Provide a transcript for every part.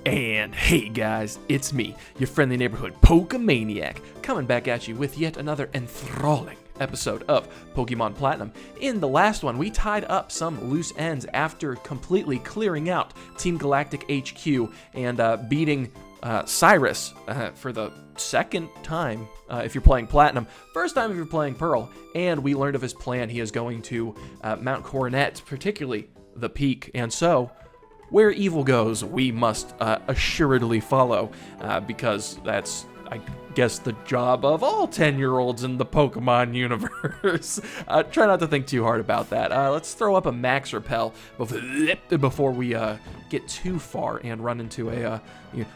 And hey guys, it's me, your friendly neighborhood Pokemaniac, coming back at you with yet another enthralling episode of Pokemon Platinum. In the last one, we tied up some loose ends after completely clearing out Team Galactic HQ and beating Cyrus for the second time if you're playing Platinum, first time if you're playing Pearl, and we learned of his plan. He is going to Mount Coronet, particularly the peak, and so where evil goes, we must assuredly follow, because that's, I guess, the job of all 10-year-olds in the Pokemon universe. Try not to think too hard about that. Let's throw up a Max Repel before we get too far and run into a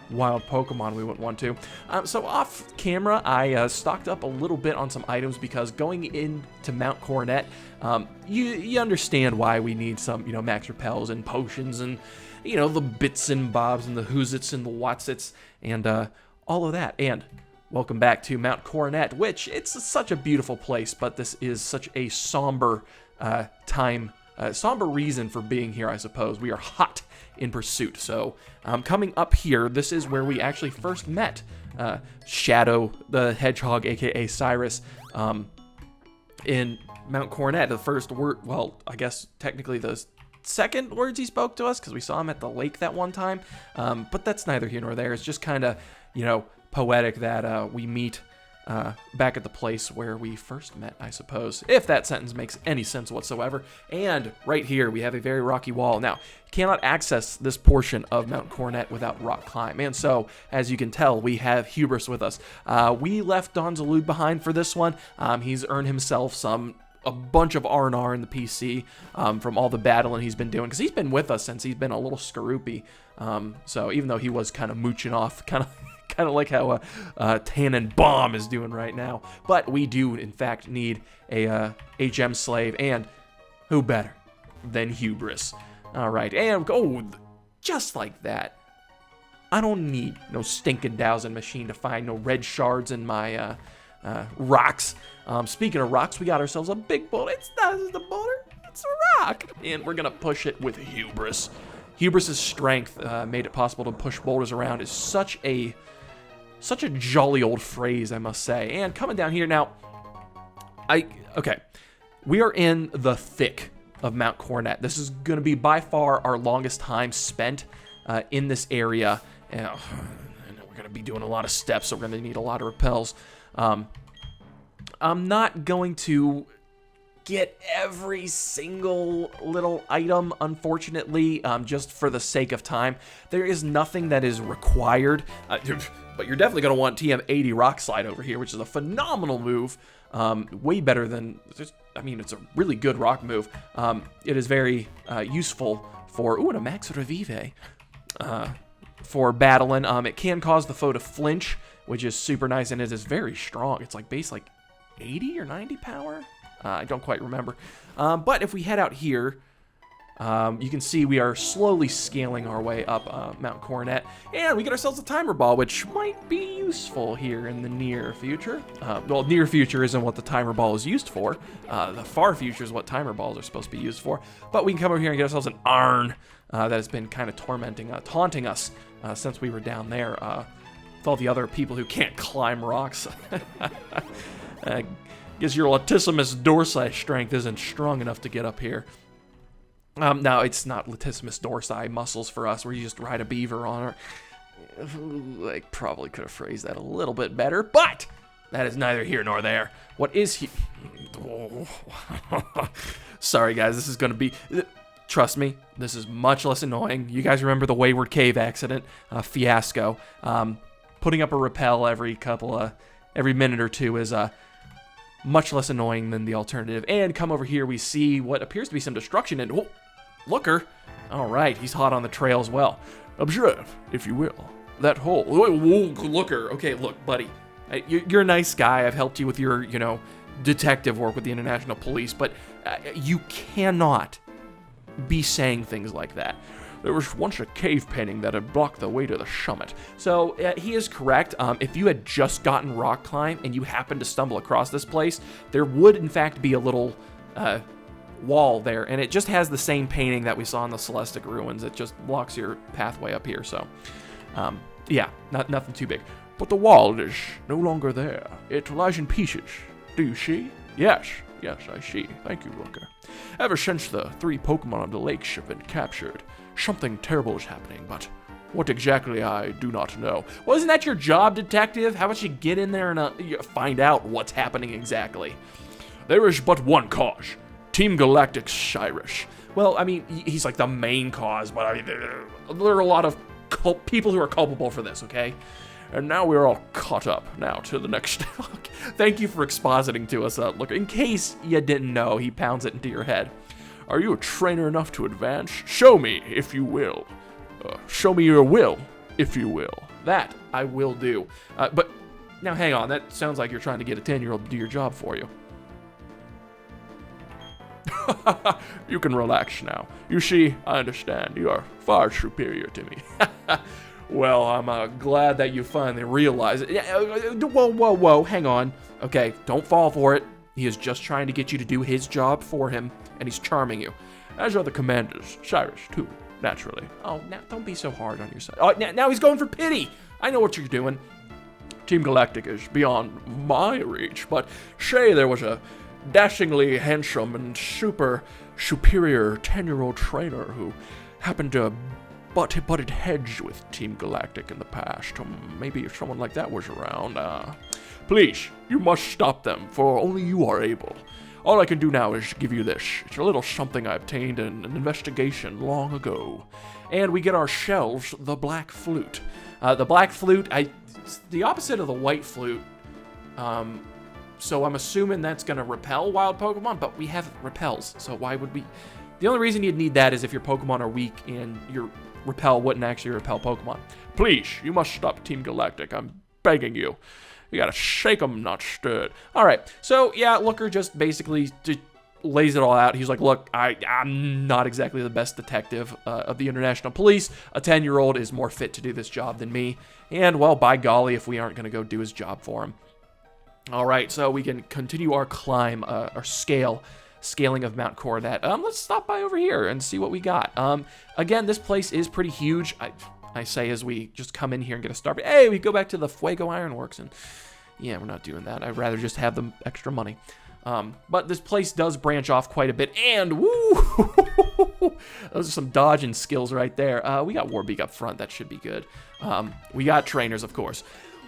wild Pokemon we wouldn't want to. So off camera, I stocked up a little bit on some items because going into Mount Coronet, you understand why we need some, Max Repels and potions and, the bits and bobs and the who's-its and the what's-its and all of that. And welcome back to Mount Coronet, which it's such a beautiful place, but this is such a somber somber reason for being here, I suppose. We are hot in pursuit. So coming up here, this is where we actually first met Shadow the Hedgehog, aka Cyrus, in Mount Coronet. The first word, well, I guess technically the second words he spoke to us, because we saw him at the lake that one time, but that's neither here nor there. It's just kind of, poetic that we meet back at the place where we first met, I suppose, if that sentence makes any sense whatsoever. And right here, we have a very rocky wall. Now, you cannot access this portion of Mount Coronet without rock climb, and so, as you can tell, we have Hubris with us. We left Don Zalude behind for this one. He's earned himself a bunch of R&R in the PC from all the battling he's been doing, because he's been with us since he's been a little Skaroopy. So even though he was kind of mooching off, kind of like how Tannenbaum is doing right now. But we do, in fact, need a HM slave, and who better than Hubris? All right, and just like that. I don't need no stinking dowsing machine to find no red shards in my rocks. Speaking of rocks, we got ourselves a big boulder. It's not the boulder, it's a rock. And we're gonna push it with Hubris. Hubris's strength made it possible to push boulders around. Is such a jolly old phrase, I must say. And coming down here now, we are in the thick of Mount Coronet. This is gonna be by far our longest time spent in this area. And we're gonna be doing a lot of steps, so we're gonna need a lot of repels. I'm not going to get every single little item, unfortunately, just for the sake of time. There is nothing that is required, but you're definitely going to want TM80 Rock Slide over here, which is a phenomenal move, way better than, it's a really good rock move. It is very useful for, and a Max Revive, for battling. It can cause the foe to flinch, which is super nice, and it is very strong. It's like base 80 or 90 power? I don't quite remember. But if we head out here, you can see we are slowly scaling our way up Mount Coronet, and we get ourselves a timer ball, which might be useful here in the near future. Well, near future isn't what the timer ball is used for. The far future is what timer balls are supposed to be used for. But we can come over here and get ourselves an Arn that has been kind of taunting us since we were down there with all the other people who can't climb rocks. Guess your latissimus dorsi strength isn't strong enough to get up here. Now, it's not latissimus dorsi muscles for us, where you just ride a beaver on her. I probably could have phrased that a little bit better, but that is neither here nor there. What is he? Sorry, guys, this is going to be... Trust me, this is much less annoying. You guys remember the Wayward Cave accident fiasco. Putting up a rappel every minute or two is much less annoying than the alternative. And come over here, we see what appears to be some destruction, and looker. All right, he's hot on the trail as well. Observe, if you will, that hole. Whoa, looker. Okay, look, buddy, you're a nice guy. I've helped you with your, detective work with the International Police, but you cannot be saying things like that. There was once a cave painting that had blocked the way to the summit. So he is correct. If you had just gotten rock climb and you happened to stumble across this place, there would in fact be a little wall there, and it just has the same painting that we saw in the Celestic Ruins. It just blocks your pathway up here. So Yeah, nothing too big. But the world is no longer there. It lies in pieces. Do you see? Yes, I see. Thank you, Looker. Ever since the 3 Pokemon on the lakes have been captured, something terrible is happening, but what exactly I do not know. Well, isn't that your job, detective? How about you get in there and find out what's happening exactly? There is but one cause. Team Galactic Cyrus. Well, I mean, he's like the main cause, but I mean, there are a lot of people who are culpable for this, okay? And now we're all caught up. Now to the next. Thank you for expositing to us, Look, in case you didn't know, he pounds it into your head. Are you a trainer enough to advance? Show me, if you will. Show me your will, if you will. That I will do. But now hang on, that sounds like you're trying to get a 10-year-old to do your job for you. You can relax now. You see, I understand. You are far superior to me. Well, I'm glad that you finally realize it. Whoa, hang on. Okay, don't fall for it. He is just trying to get you to do his job for him, and he's charming you. As are the commanders. Cyrus, too, naturally. Oh, now don't be so hard on yourself. Oh, now he's going for pity. I know what you're doing. Team Galactic is beyond my reach, but say there was a dashingly handsome and superior 10-year-old trainer who happened to butted heads with Team Galactic in the past. Maybe if someone like that was around. Please, you must stop them, for only you are able. All I can do now is give you this. It's a little something I obtained in an investigation long ago. And we get ourselves the Black Flute. The Black Flute, it's the opposite of the White Flute. So I'm assuming that's going to repel wild Pokemon, but we have repels, so why would we? The only reason you'd need that is if your Pokemon are weak and your repel wouldn't actually repel Pokemon. Please, you must stop Team Galactic. I'm begging you. You gotta shake 'em, not stirred. All right, so yeah, Looker just basically lays it all out. He's like, look, I'm not exactly the best detective of the International Police. A 10-year-old is more fit to do this job than me. And, well, by golly, if we aren't going to go do his job for him. All right, so we can continue our climb, our scaling of Mount Coronet. Let's stop by over here and see what we got. Again, this place is pretty huge. I say as we just come in here and get a start. But, hey, we go back to the Fuego Ironworks, and yeah, we're not doing that. I'd rather just have the extra money. But this place does branch off quite a bit, and woo! Those are some dodging skills right there. We got Warbeak up front. That should be good. We got trainers, of course.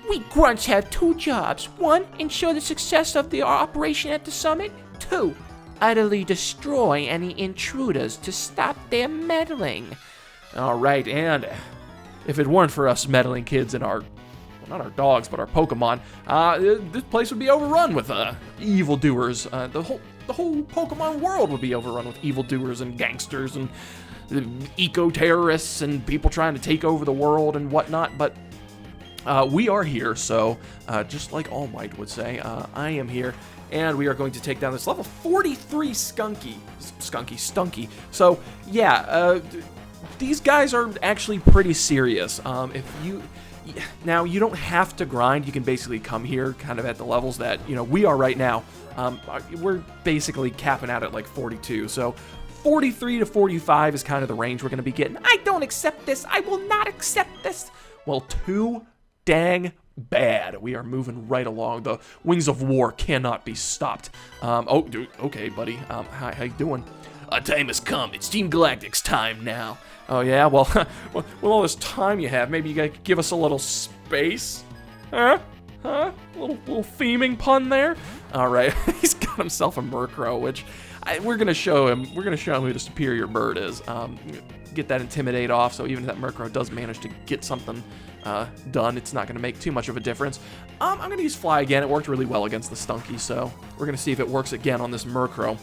We grunts have 2 jobs. 1, ensure the success of the operation at the summit. 2, utterly destroy any intruders to stop their meddling. All right, and if it weren't for us meddling kids and our, well, not our dogs, but our Pokemon, this place would be overrun with evildoers. The whole Pokemon world would be overrun with evildoers and gangsters and eco-terrorists and people trying to take over the world and whatnot. But we are here, so just like All Might would say, I am here, and we are going to take down this level 43 Stunky. So yeah, these guys are actually pretty serious. Now, you don't have to grind. You can basically come here kind of at the levels that, we are right now. We're basically capping out at like 42. So 43 to 45 is kind of the range we're going to be getting. I don't accept this. I will not accept this. Well, too dang bad. We are moving right along. The wings of war cannot be stopped. Dude, okay, buddy. How you doing? Our time has come. It's Team Galactic's time now. Oh, yeah? Well, with all this time you have, maybe you could give us a little space? Huh? Little theming pun there? All right. He's got himself a Murkrow, which we're going to show him. We're going to show him who the superior bird is. Get that Intimidate off, so even if that Murkrow does manage to get something done, it's not going to make too much of a difference. I'm going to use Fly again. It worked really well against the Stunky, so we're going to see if it works again on this Murkrow.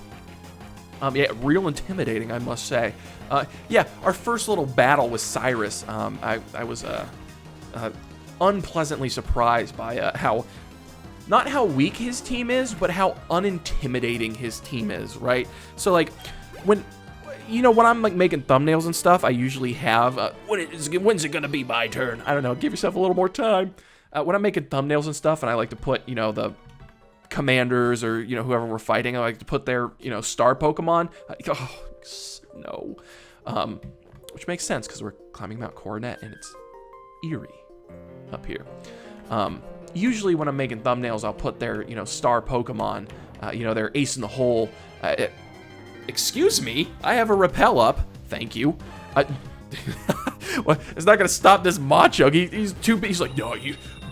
Yeah, real intimidating, I must say. Yeah, our first little battle with Cyrus, I was unpleasantly surprised by not how weak his team is, but how unintimidating his team is, right? So, like, when I'm, like, making thumbnails and stuff, I usually have, when's it gonna be my turn? I don't know, give yourself a little more time. When I'm making thumbnails and stuff, and I like to put, the commanders or whoever we're fighting, I like to put their star Pokemon. No, which makes sense because we're climbing Mount Coronet and it's eerie up here. Usually when I'm making thumbnails, I'll put their, star Pokemon, their ace in the hole. Excuse me, I have a repel up. Thank you. Well, it's not gonna stop this Machug. He's too big. He's like, no,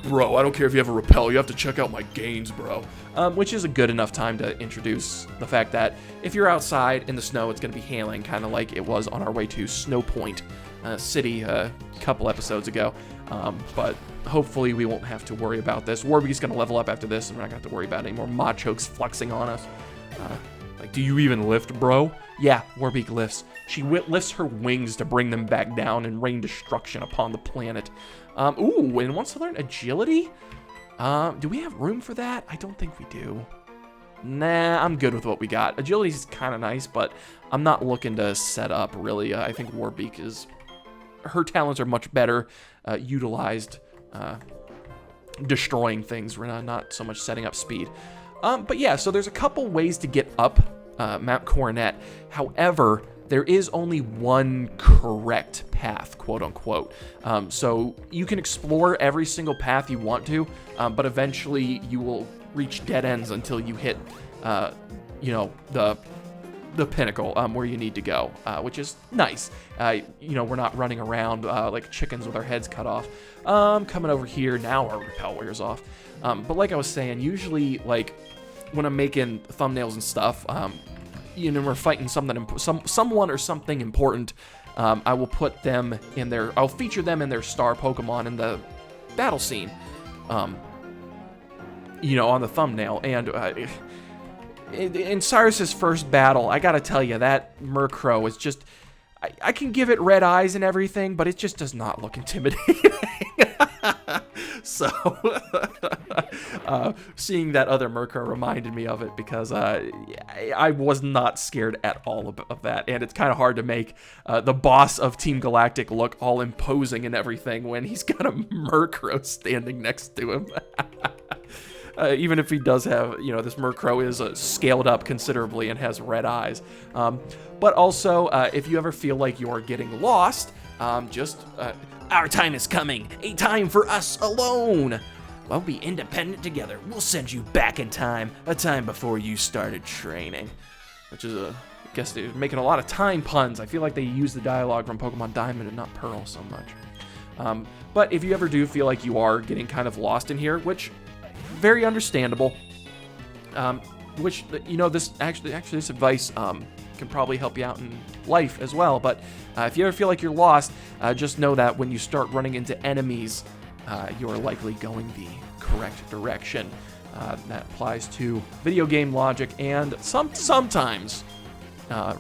bro, I don't care if you have a repel. You have to check out my gains, bro. Which is a good enough time to introduce the fact that if you're outside in the snow, it's gonna be hailing, kind of like it was on our way to Snow Point City a couple episodes ago. But hopefully we won't have to worry about this. Warbeak's gonna level up after this, and we're not gonna have to worry about any more Machoke's flexing on us. Like, do you even lift, bro? Yeah, Warbeak lifts. She lifts her wings to bring them back down and rain destruction upon the planet. Ooh, and wants to learn agility? Do we have room for that? I don't think we do. Nah, I'm good with what we got. Agility's kind of nice, but I'm not looking to set up, really. I think Warbeak is... Her talents are much better utilized destroying things. We're not so much setting up speed. But yeah, so there's a couple ways to get up Mount Coronet. However, there is only one correct path, quote unquote. So you can explore every single path you want to, but eventually you will reach dead ends until you hit, the pinnacle where you need to go, which is nice. We're not running around like chickens with our heads cut off. Coming over here, now our repel wears off. But like I was saying, usually like when I'm making thumbnails and stuff, we're fighting someone or something important, I will put them in I'll feature them in their star Pokemon in the battle scene, on the thumbnail. And in Cyrus's first battle, I gotta tell you, that Murkrow is just, I can give it red eyes and everything, but it just does not look intimidating. So, seeing that other Murkrow reminded me of it, because I was not scared at all of that. And it's kind of hard to make the boss of Team Galactic look all imposing and everything when he's got a Murkrow standing next to him. Even if he does have, this Murkrow is scaled up considerably and has red eyes. But also, if you ever feel like you're getting lost, Our time is coming. A time for us alone. We'll be independent together. We'll send you back in time. A time before you started training. which is I guess they're making a lot of time puns. I feel like they use the dialogue from Pokemon Diamond and not Pearl so much. But if you ever do feel like you are getting kind of lost in here, which very understandable, which, this actually this advice can probably help you out in life as well. But if you ever feel like you're lost, just know that when you start running into enemies, you're likely going the correct direction. That applies to video game logic and sometimes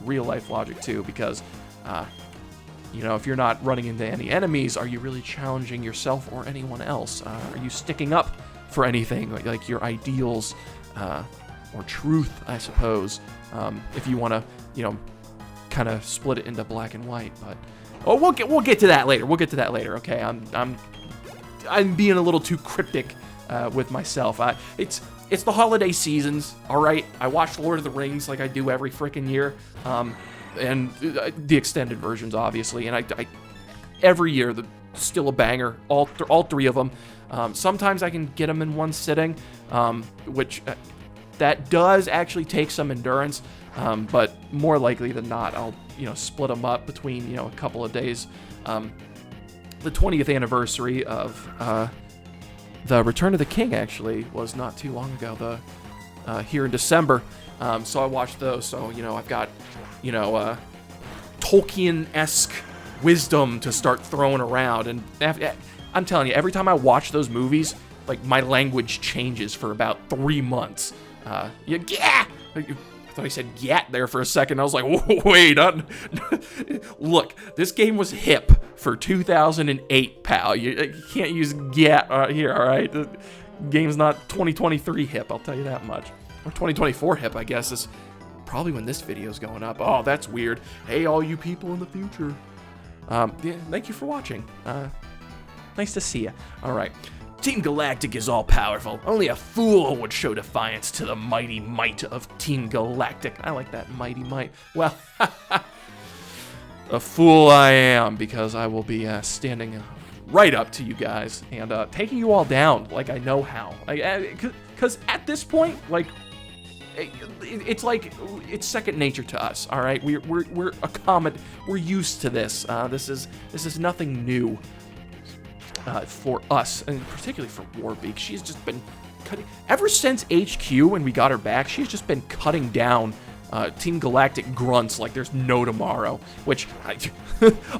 real life logic too, because if you're not running into any enemies, are you really challenging yourself or anyone else? Are you sticking up for anything, like your ideals or truth, I suppose, if you want to, kind of split it into black and white. But we'll get to that later. We'll get to that later. Okay, I'm being a little too cryptic with myself. It's the holiday seasons, all right? I watch Lord of the Rings like I do every freaking year, and the extended versions, obviously. And I every year, still a banger. All three of them. Sometimes I can get them in one sitting, which that does actually take some endurance. But more likely than not, I'll split them up between a couple of days. The 20th anniversary of the Return of the King actually was not too long ago. Here in December, so I watched those. So I've got Tolkien-esque wisdom to start throwing around, and I'm telling you, every time I watch those movies, like my language changes for about 3 months. Yeah. I thought I said "yat" there for a second. I was like, wait, look, this game was hip for 2008, pal. You can't use "gat" here, all right? The game's not 2023 hip, I'll tell you that much. Or 2024 hip, I guess, is probably when this video's going up. Oh, that's weird. Hey, all you people in the future. Yeah, thank you for watching. Nice to see you. All right. Team Galactic is all-powerful. Only a fool would show defiance to the mighty might of Team Galactic. I like that, mighty might. Well, a fool I am, because I will be standing right up to you guys and taking you all down like I know how. Because at this point, like, it's like it's second nature to us. All right, we're used to this. This is nothing new for us, and particularly for Warbeak. She's just been cutting ever since HQ when we got her back. She's just been cutting down Team Galactic Grunts like there's no tomorrow. Which,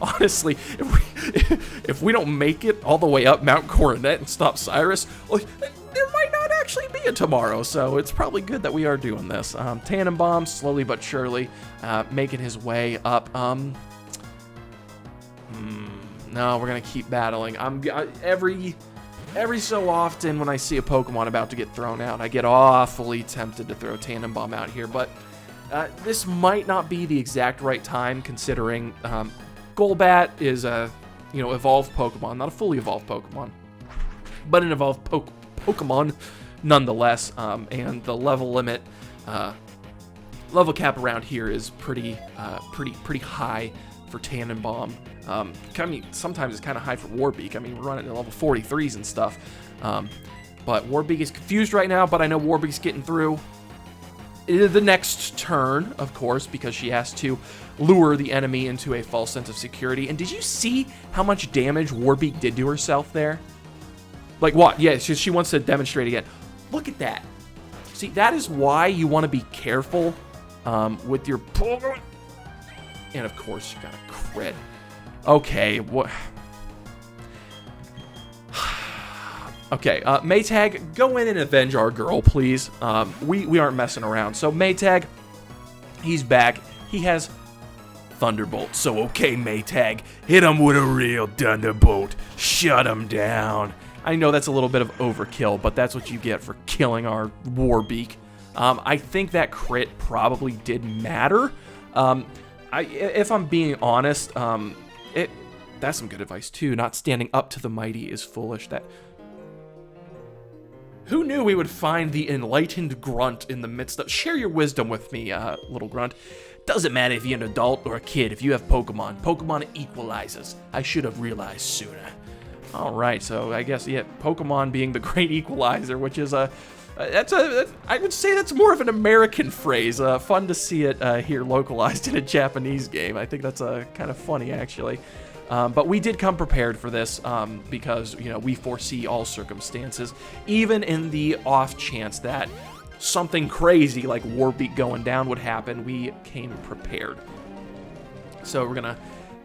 honestly, if we don't make it all the way up Mount Coronet and stop Cyrus, well, there might not actually be a tomorrow. So it's probably good that we are doing this. Tannenbaum slowly but surely making his way up. No, we're gonna keep battling. Every so often when I see a Pokemon about to get thrown out, I get awfully tempted to throw Tannenbaum out here, but this might not be the exact right time, considering Golbat is a evolved Pokemon, not a fully evolved Pokemon, but an evolved Pokemon nonetheless. And the level limit, level cap around here is pretty high for Tannenbaum. I mean, sometimes it's kind of high for Warbeak. I mean, we're running at level 43s and stuff. But Warbeak is confused right now, but I know Warbeak's getting through. The next turn, of course, because she has to lure the enemy into a false sense of security. And did you see how much damage Warbeak did to herself there? Like what? Yeah, she wants to demonstrate again. Look at that. See, that is why you want to be careful with your Pokemon. And of course, you got a crit. Okay, what? Okay, Maytag, go in and avenge our girl, please. We aren't messing around. So Maytag, he's back. He has Thunderbolt. So okay, Maytag, hit him with a real Thunderbolt. Shut him down. I know that's a little bit of overkill, but that's what you get for killing our Warbeak. I think that crit probably did matter. If I'm being honest, that's some good advice too. Not standing up to the mighty is foolish. Who knew we would find the enlightened grunt in the midst of... Share your wisdom with me, little grunt. Doesn't matter if you're an adult or a kid. If you have Pokemon, Pokemon equalizes. I should have realized sooner. All right, so I guess, yeah, Pokemon being the great equalizer, which is I would say that's more of an American phrase. Fun to see it here localized in a Japanese game. I think that's kind of funny, actually. But we did come prepared for this because, we foresee all circumstances. Even in the off chance that something crazy like Warbeak going down would happen, we came prepared. So we're going to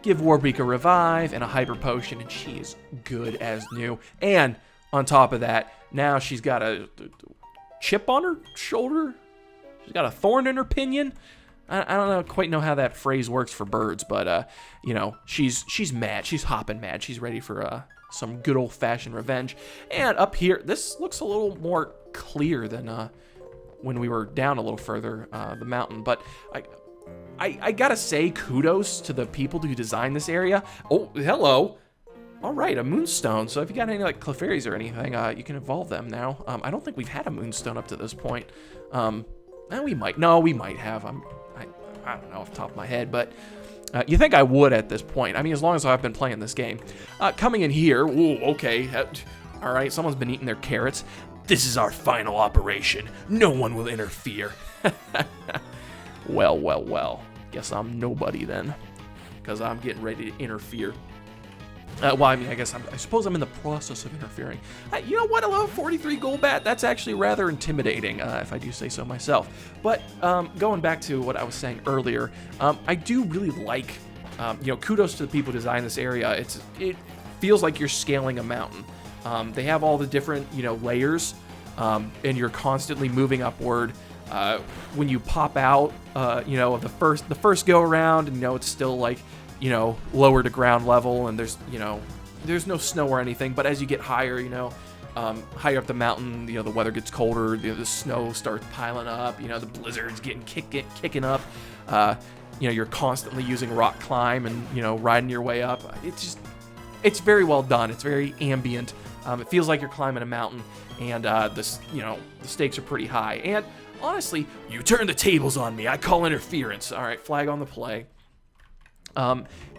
give Warbeak a revive and a hyper potion, and she is good as new. And on top of that, now she's got a chip on her shoulder. She's got a thorn in her pinion. I don't quite know how that phrase works for birds, but she's mad. She's hopping mad. She's ready for some good old-fashioned revenge. And up here, this looks a little more clear than when we were down a little further the mountain. But I gotta say, kudos to the people who designed this area. Oh, hello. All right, a moonstone. So if you got any like Clefairies or anything, you can evolve them now. I don't think we've had a moonstone up to this point. We might. No, we might have. I don't know off the top of my head, but you think I would at this point. I mean, as long as I've been playing this game. Coming in here, ooh, okay. All right, someone's been eating their carrots. This is our final operation. No one will interfere. Well. Guess I'm nobody then, because I'm getting ready to interfere. Well, I mean, I suppose I'm in the process of interfering. You know what? A level 43 Golbat, that's actually rather intimidating, if I do say so myself. But going back to what I was saying earlier, I do really like, kudos to the people who designed this area. It feels like you're scaling a mountain. They have all the different, layers, and you're constantly moving upward. When you pop out, the first go around, and it's still like, lower to ground level, and there's no snow or anything. But as you get higher, higher up the mountain, the weather gets colder, the snow starts piling up, the blizzards kicking up. You're constantly using rock climb and, riding your way up. It's very well done. It's very ambient. It feels like you're climbing a mountain, and the stakes are pretty high. And honestly, you turn the tables on me. I call interference. All right, flag on the play.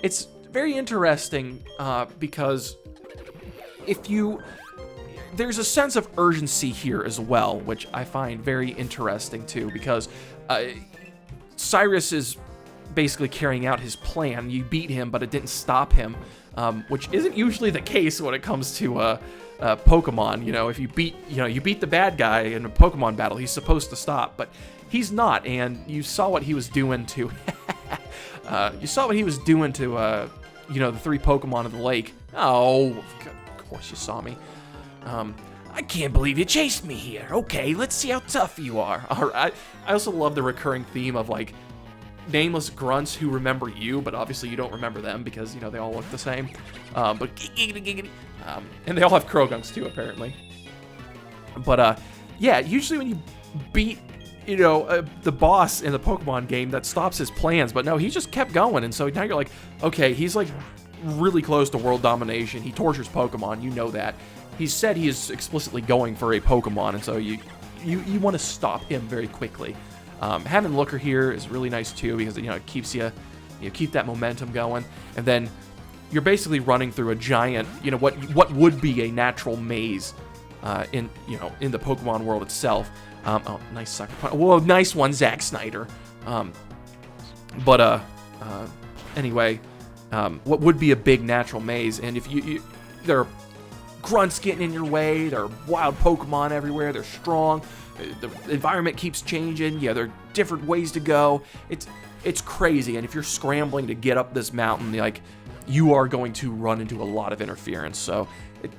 It's very interesting because there's a sense of urgency here as well, which I find very interesting too, because Cyrus is basically carrying out his plan. You beat him, but it didn't stop him, which isn't usually the case when it comes to Pokemon. You know, if you beat the bad guy in a Pokemon battle, he's supposed to stop, but he's not. And you saw what he was doing to the 3 Pokemon of the lake. Oh, of course you saw me. I can't believe you chased me here. Okay, let's see how tough you are. All right. I also love the recurring theme of like nameless grunts who remember you, but obviously you don't remember them because, you know, they all look the same. And they all have Croagunks too, apparently. But yeah, usually when you beat, you know, the boss in the Pokemon game, that stops his plans. But no, he just kept going, and so now you're like, okay, he's like really close to world domination. He tortures Pokemon, you know that. He said he is explicitly going for a Pokemon, and so you want to stop him very quickly. Having Looker here is really nice too, because, you know, it keeps you keep that momentum going, and then you're basically running through a giant, you know, what would be a natural maze in the Pokemon world itself. Oh, nice sucker punch. Whoa, nice one, Zack Snyder. Anyway, what would be a big natural maze, and if there are grunts getting in your way, there are wild Pokemon everywhere, they're strong, the environment keeps changing, yeah, there are different ways to go, it's crazy, and if you're scrambling to get up this mountain, like, you are going to run into a lot of interference, so it's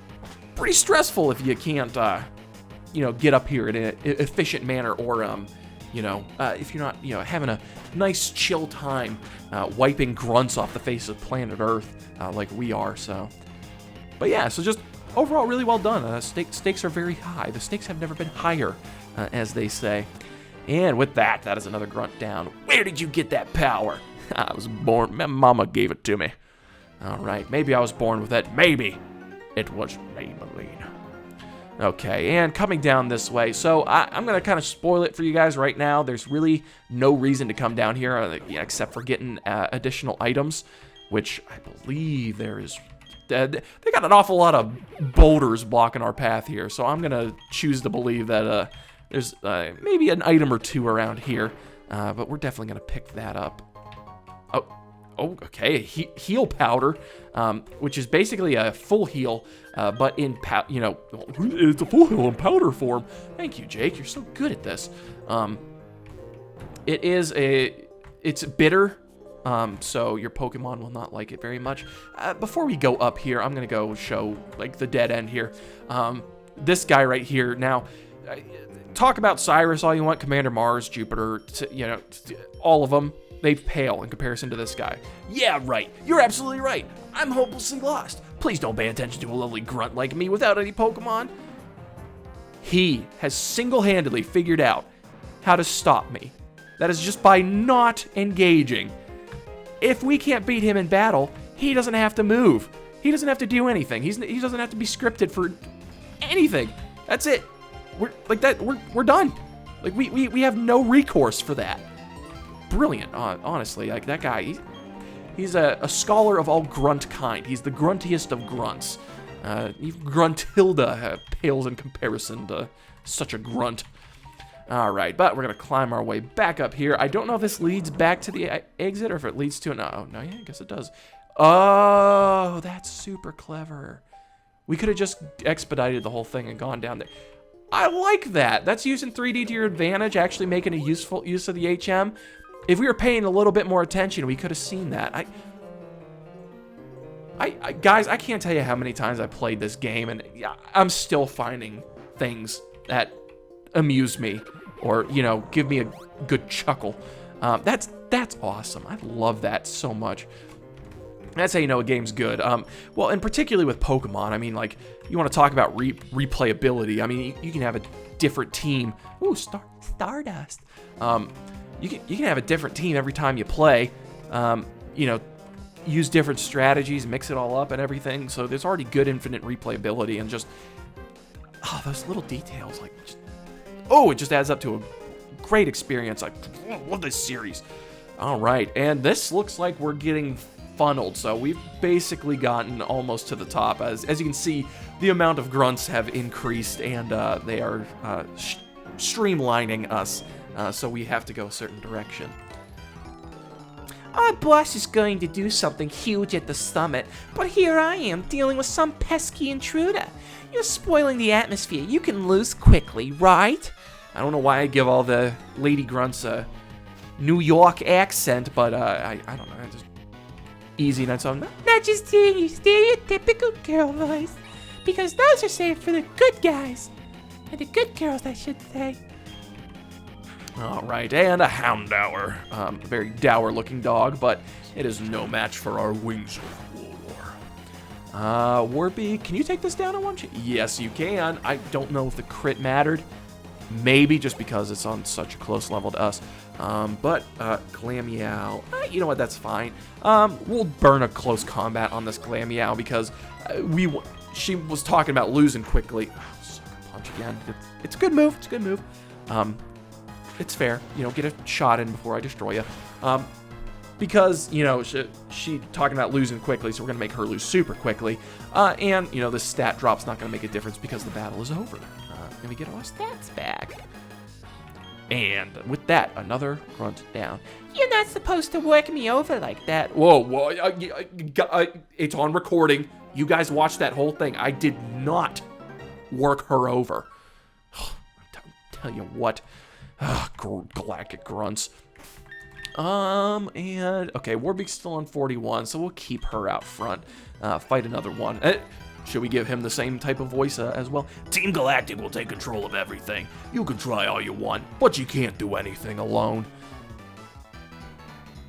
pretty stressful if you can't, get up here in an efficient manner, or, if you're not, having a nice chill time wiping grunts off the face of planet Earth like we are, so. But yeah, so just overall really well done. Stakes are very high. The stakes have never been higher, as they say. And with that is another grunt down. Where did you get that power? I was born, my mama gave it to me. All right, maybe I was born with it. Maybe it was Maybelline. Okay, and coming down this way. So I'm going to kind of spoil it for you guys right now. There's really no reason to come down here except for getting additional items, which I believe there is. They got an awful lot of boulders blocking our path here, so I'm going to choose to believe that there's maybe an item or two around here, but we're definitely going to pick that up. Oh, okay, heal powder, which is basically a full heal, but in it's a full heal in powder form. Thank you, Jake. You're so good at this. It's bitter, so your Pokemon will not like it very much. Before we go up here, I'm gonna go show like the dead end here. This guy right here. Now, talk about Cyrus all you want, Commander Mars, Jupiter, all of them. They pale in comparison to this guy. Yeah, right. You're absolutely right. I'm hopelessly lost. Please don't pay attention to a lovely grunt like me without any Pokemon. He has single-handedly figured out how to stop me. That is just by not engaging. If we can't beat him in battle, he doesn't have to move. He doesn't have to do anything. He doesn't have to be scripted for anything. That's it. We're done. Like we have no recourse for that. Brilliant, honestly. Like that guy, he's a scholar of all grunt kind. He's the gruntiest of grunts. Even Gruntilda pales in comparison to such a grunt. All right, but we're gonna climb our way back up here. I don't know if this leads back to the exit or if it leads to an. Oh no, yeah, I guess it does. Oh, that's super clever. We could have just expedited the whole thing and gone down there. I like that. That's using 3D to your advantage, actually making a useful use of the HM. If we were paying a little bit more attention, we could have seen that. Guys, I can't tell you how many times I played this game, and I'm still finding things that amuse me, or give me a good chuckle. That's awesome. I love that so much. That's how you know a game's good. Well, and particularly with Pokemon, I mean, like, you want to talk about replayability. I mean, you can have a different team. Ooh, Stardust. You can have a different team every time you play. Use different strategies, mix it all up and everything. So there's already good infinite replayability, and just those little details, like, it just adds up to a great experience. I love this series. All right, and this looks like we're getting funneled, so we've basically gotten almost to the top. As you can see, the amount of grunts have increased, and they are streamlining us, so we have to go a certain direction. Our boss is going to do something huge at the summit, but here I am dealing with some pesky intruder. You're spoiling the atmosphere. You can lose quickly, right? I don't know why I give all the lady grunts a New York accent, but I don't know. I just easy and so Not just doing your stereotypical girl voice, because those are saved for the good guys. And the good girls, I should say. All right, and a Houndour. A very dour-looking dog, but it is no match for our Wings of War. Warbeak, can you take this down at one shot? Yes, you can. I don't know if the crit mattered. Maybe just because it's on such a close level to us. But Glameow, you know what? That's fine. We'll burn a close combat on this Glameow because she was talking about losing quickly. Oh, sucker punch again. It's a good move. It's a good move. It's fair, you know, get a shot in before I destroy you. Because, you know, she talking about losing quickly, so we're going to make her lose super quickly. And, you know, this stat drop's not going to make a difference because the battle is over. And we get our stats back. And with that, another grunt down. You're not supposed to work me over like that. Whoa, it's on recording. You guys watched that whole thing. I did not work her over. Tell you what. Galactic grunts. And okay, Warbeak's still on 41, so we'll keep her out front. Fight another one. Should we give him the same type of voice as well? Team Galactic will take control of everything. You can try all you want, but you can't do anything alone.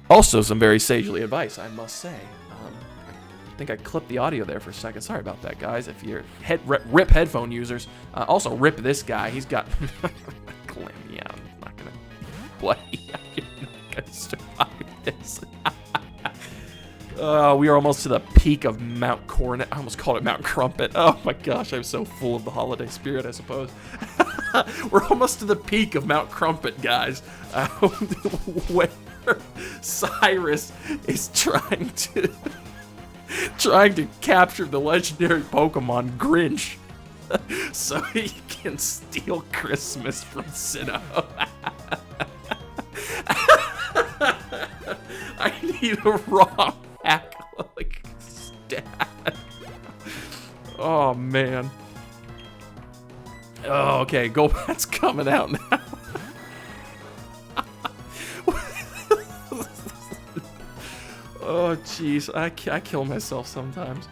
Also, some very sagely advice, I must say. I think I clipped the audio there for a second. Sorry about that, guys. If you're rip headphone users, also rip this guy. He's got Calamity out. I'm not gonna play. I'm not gonna survive this. We are almost to the peak of Mount Coronet. I almost called it Mount Crumpet. Oh my gosh, I'm so full of the holiday spirit, I suppose. We're almost to the peak of Mount Crumpet, guys. Where Cyrus is trying to capture the legendary Pokemon Grinch so he can steal Christmas from Sinnoh. I need a raw hack like stat. Oh man. Oh, okay, Golbat's coming out now. Oh jeez, I kill myself sometimes.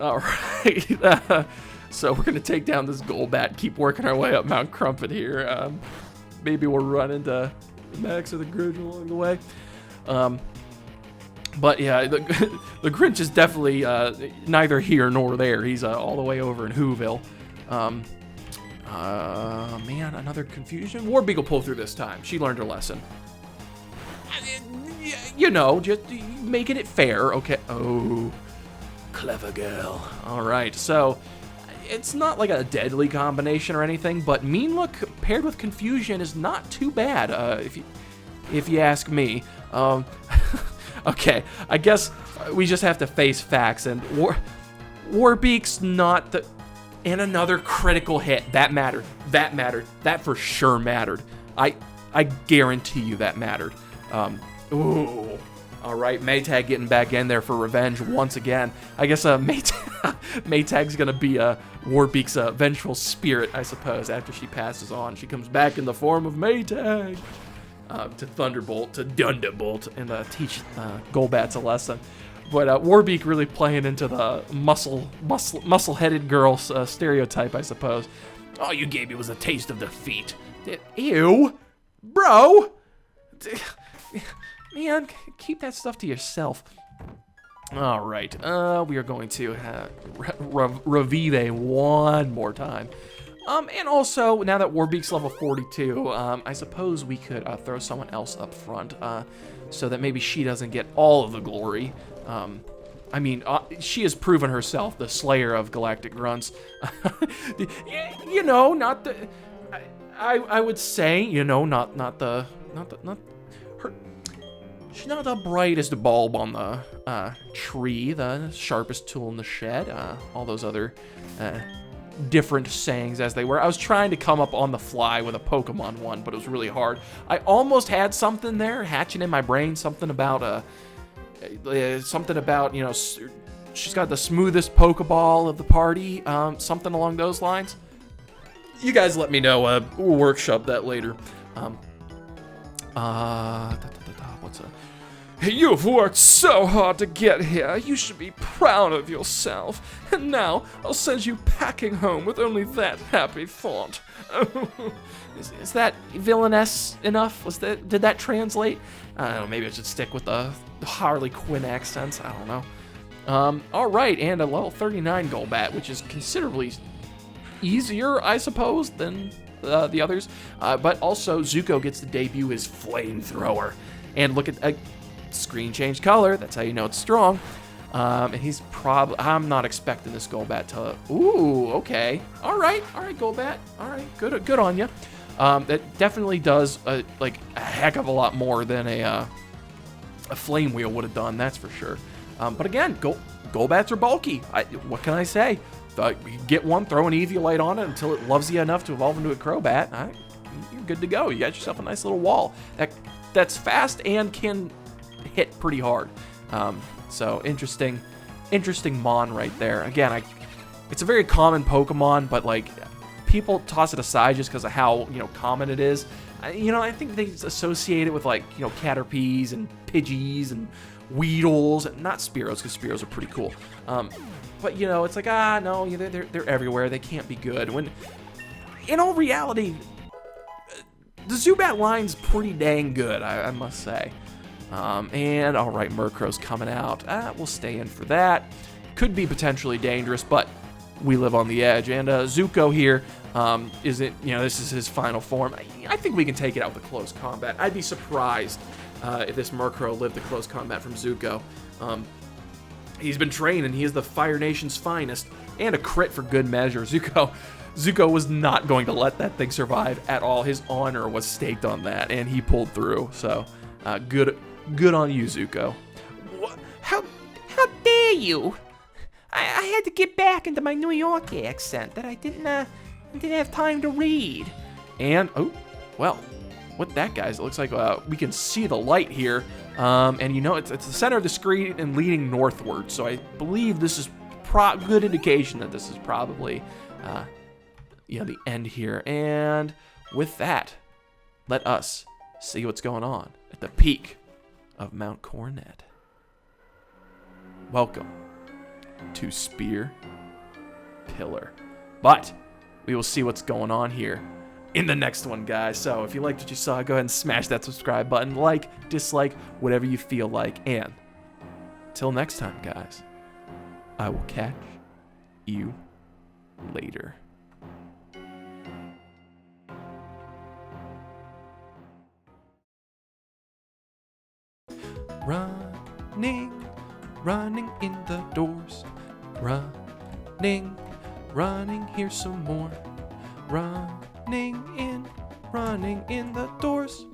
All right, so we're gonna take down this Golbat. Keep working our way up Mount Crumpet here. Maybe we'll run into Max or the Grinch along the way. But yeah, the Grinch is definitely neither here nor there. He's all the way over in Whoville. Man, another confusion. Warbeak will pull through this time. She learned her lesson. You know, just making it fair. Okay. Oh, clever girl. All right, so it's not like a deadly combination or anything, but Mean Look paired with Confusion is not too bad, if you ask me. Okay, I guess we just have to face facts, and Warbeak's not the... And another critical hit. That mattered. That mattered. That for sure mattered. I guarantee you that mattered. Ooh. All right, Maytag getting back in there for revenge once again. I guess Maytag's going to be Warbeak's vengeful spirit, I suppose, after she passes on. She comes back in the form of Maytag to Thunderbolt, to Dunderbolt, and teach Golbats a lesson. But Warbeak really playing into the muscle-headed girl stereotype, I suppose. All you gave me was a taste of defeat. Ew, bro. Man, keep that stuff to yourself. All right, we are going to revive one more time. And also, now that Warbeak's level 42, I suppose we could throw someone else up front, so that maybe she doesn't get all of the glory. I mean, she has proven herself the slayer of galactic grunts. You know, not the... I would say, you know, not her... she's not the brightest bulb on the tree, the sharpest tool in the shed, all those other different sayings as they were. I was trying to come up on the fly with a Pokemon one, but it was really hard. I almost had something there hatching in my brain, something about, you know, she's got the smoothest Pokeball of the party, something along those lines. You guys let me know. We'll workshop that later. What's a... You've worked so hard to get here. You should be proud of yourself. And now I'll send you packing home with only that happy thought. Is that villainous enough? Did that translate? I don't know. Maybe I should stick with the Harley Quinn accents. I don't know. All right, and a level 39 Golbat, which is considerably easier, I suppose, than the others. But also, Zuko gets to debut his flamethrower. And look at screen change color. That's how you know it's strong. And he's I'm not expecting this Golbat to... Ooh, okay. All right, Golbat. All right, good on you. That definitely does, like, a heck of a lot more than a Flame Wheel would have done, that's for sure. But again, Golbats are bulky. What can I say? You get one, throw an Eviolite on it until it loves you enough to evolve into a Crobat. You're good to go. You got yourself a nice little wall. That's fast and can hit pretty hard. So interesting Mon right there. Again, it's a very common Pokemon, but like people toss it aside just because of how common it is. I think they associate it with like Caterpies and Pidgeys and Weedles, and not Spearows because Spearows are pretty cool. But it's like no, they're everywhere. They can't be good. When in all reality, the Zubat line's pretty dang good, I must say. And all right, Murkrow's coming out. We'll stay in for that. Could be potentially dangerous, but we live on the edge. And Zuko here, this is his final form. I think we can take it out with close combat. I'd be surprised if this Murkrow lived to close combat from Zuko. He's been trained, and he is the Fire Nation's finest, and a crit for good measure. Zuko was not going to let that thing survive at all. His honor was staked on that, and he pulled through. So, good on you, Zuko. How dare you? I had to get back into my New York accent that I didn't have time to read. And what that, guys? It looks like we can see the light here, and it's the center of the screen and leading northward. So I believe this is good indication that this is probably the end here. And with that, let us see what's going on at the peak of Mount Coronet. Welcome to Spear Pillar. But we will see what's going on here in the next one, guys. So if you liked what you saw, go ahead and smash that subscribe button, like, dislike, whatever you feel like. And until next time, guys, I will catch you later. Running in the doors. Running, here's some more. Running in the doors.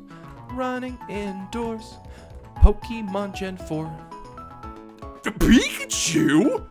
Running indoors. Pokemon Gen 4. Pikachu?